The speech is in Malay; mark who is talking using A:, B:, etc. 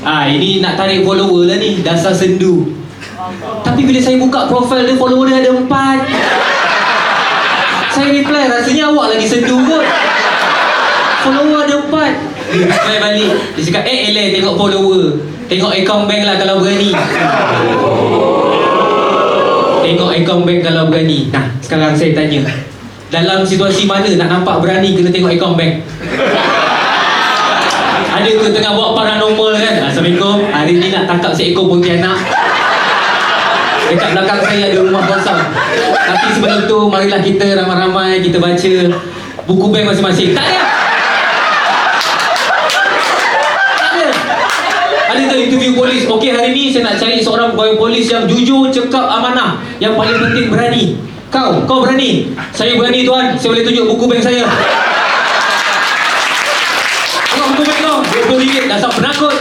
A: Ini nak tarik follower lah ni. Dasar sendu. Tapi bila saya buka profil dia, follower dia ada 4. Saya reply, rasanya awak lagi sendu kot. Follower ada 4. Dia reply balik. Dia cakap, eleh tengok follower. Tengok account bank lah kalau berani. Tengok account bank kalau berani. Nah, sekarang saya tanya, dalam situasi mana nak nampak berani kena tengok account bank? Ada tu tengah buat paranormal kan? Assalamualaikum, hari ni nak tangkap seekor pontianak. Dekat belakang saya ada rumah kosong. Tapi sebelum tu, marilah kita ramai-ramai kita baca buku bank masing-masing. Tak ada. Ada tu interview polis. Okey, hari ni saya nak cari seorang pegawai polis yang jujur, cekap, amanah. Yang paling penting berani. Kau berani? Saya berani tuan. Saya boleh tunjuk buku bank saya. Tengok buku bank kau. RM20. Dasar penakut.